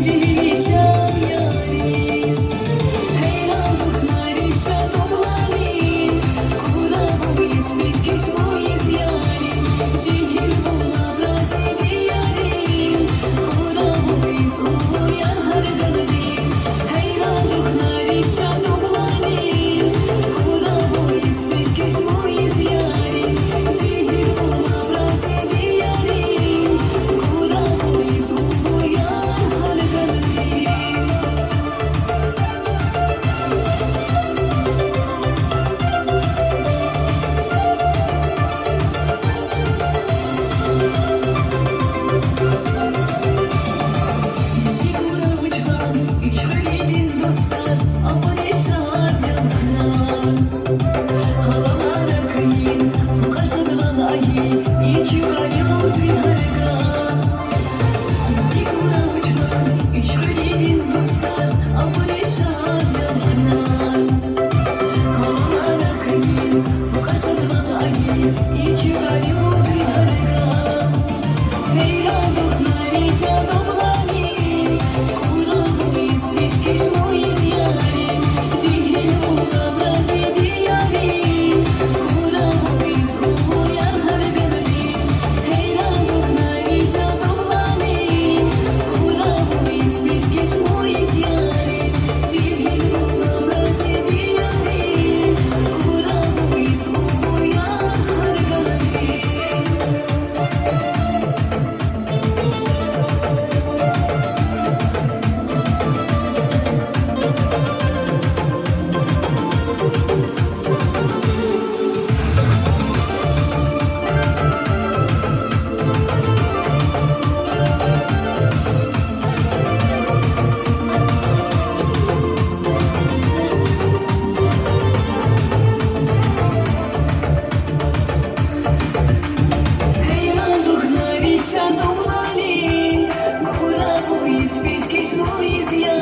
Cihili çal yaris Heyran buknari şadoblani Kura boyiz peşkeş boyiz yarim Cihil bula brazedi yarim Kura boyiz uyan hargadim Heyran buknari şadoblani Kura boyiz peşkeş boyiz yarim Cihil bula brazedi yarim Kura boyiz uyan Кура боїсь, пішки ж мої з'я.